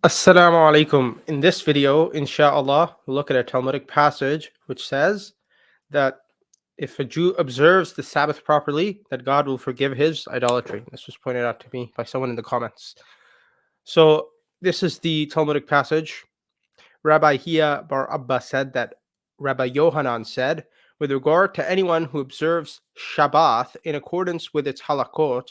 Assalamu alaikum. In this video, inshallah, we'll look at a Talmudic passage which says that if a Jew observes the Sabbath properly, that God will forgive his idolatry. This was pointed out to me by someone in the comments. So this is the Talmudic passage. Rabbi Hia bar Abba said that Rabbi Yohanan said, with regard to anyone who observes Shabbat in accordance with its halakot,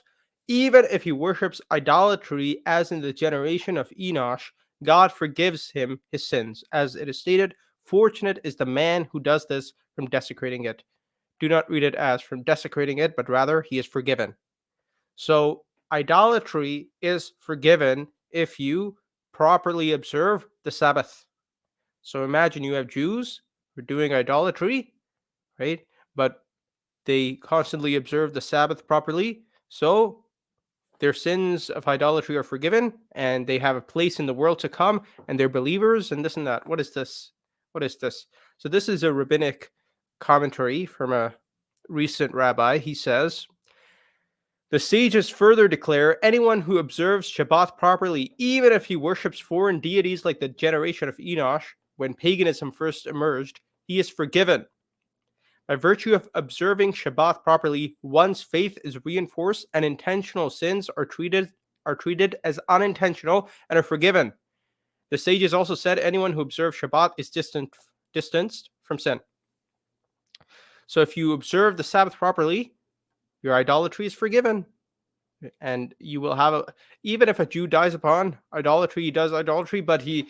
even if he worships idolatry as in the generation of Enosh, God forgives him his sins. As it is stated, fortunate is the man who does this from desecrating it. Do not read it as from desecrating it, but rather he is forgiven. So, idolatry is forgiven if you properly observe the Sabbath. So imagine you have Jews who are doing idolatry, right? But they constantly observe the Sabbath properly. So their sins of idolatry are forgiven and they have a place in the world to come and they're believers and this and that. What is this? What is this? So this is a rabbinic commentary from a recent rabbi. He says, the sages further declare anyone who observes Shabbat properly, even if he worships foreign deities like the generation of Enosh, when paganism first emerged, he is forgiven. By virtue of observing Shabbat properly, one's faith is reinforced and intentional sins are treated as unintentional and are forgiven. The sages also said anyone who observes Shabbat is distanced from sin. So if you observe the Sabbath properly, your idolatry is forgiven. And you will have even if a Jew dies upon idolatry, he does idolatry, but he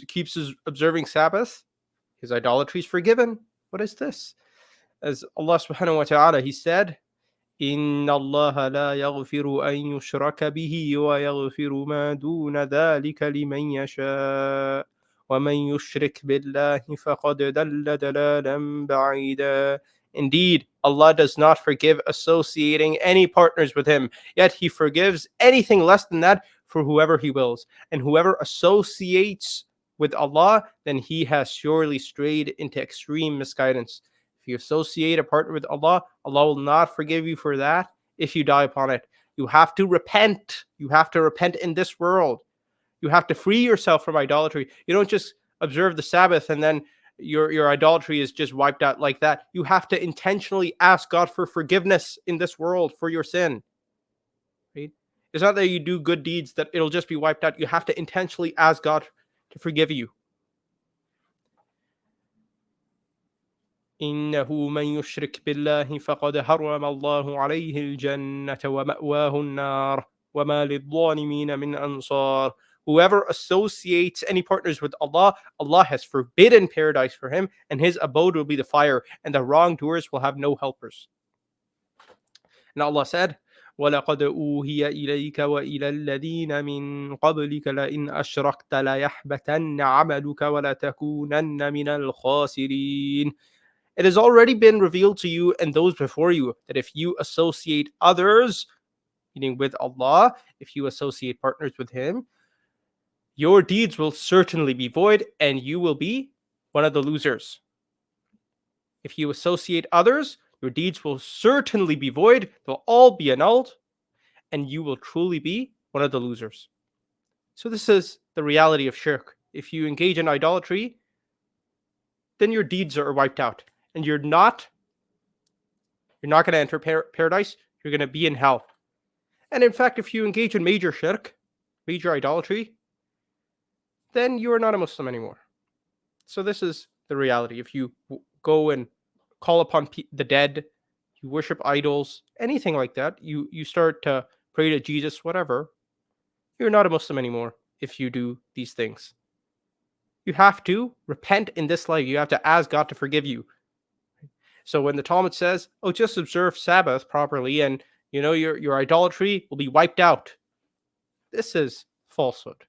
keeps observing Sabbath, his idolatry is forgiven. What is this? As Allah subhanahu wa ta'ala, he said, إن الله لا يغفر أن يشرك به ويغفر ما دون ذلك لمن يشاء ومن يشرك بالله فقد ضل ضلالا بعيدا. Indeed, Allah does not forgive associating any partners with Him, yet He forgives anything less than that for whoever He wills. And whoever associates with Allah, then he has surely strayed into extreme misguidance. If you associate a partner with Allah, Allah will not forgive you for that if you die upon it. You have to repent. You have to repent in this world. You have to free yourself from idolatry. You don't just observe the Sabbath and then your idolatry is just wiped out like that. You have to intentionally ask God for forgiveness in this world for your sin. Right? It's not that you do good deeds that it'll just be wiped out. You have to intentionally ask God to forgive you. إنه من يشرك بالله فقد حرم الله عليه الجنة ومأواه النار وما للظالمين من أنصار. Whoever associates any partners with Allah, Allah has forbidden paradise for him, and his abode will be the fire, and the wrongdoers will have no helpers. And Allah said, وَلَقَدْ أُوهِيَ إِلَيْكَ وَإِلَى الَّذِينَ مِنْ قَبْلِكَ لَئِنْ أَشْرَكْتَ لَيَحْبَطَنَّ عَمَلُكَ وَلَتَكُونَنَّ مِنَ الْخَاسِرِينَ. It has already been revealed to you and those before you that if you associate others, meaning with Allah, if you associate partners with Him, your deeds will certainly be void and you will be one of the losers. If you associate others, your deeds will certainly be void, they'll all be annulled, and you will truly be one of the losers. So, this is the reality of shirk. If you engage in idolatry, then your deeds are wiped out, and you're not going to enter paradise, you're going to be in hell. And in fact, if you engage in major shirk, major idolatry, then you are not a Muslim anymore. So this is the reality. If you go and call upon the dead, you worship idols, anything like that, you start to pray to Jesus, whatever, you're not a Muslim anymore if you do these things. You have to repent in this life. You have to ask God to forgive you. So when the Talmud says, oh, just observe Sabbath properly and your idolatry will be wiped out, this is falsehood.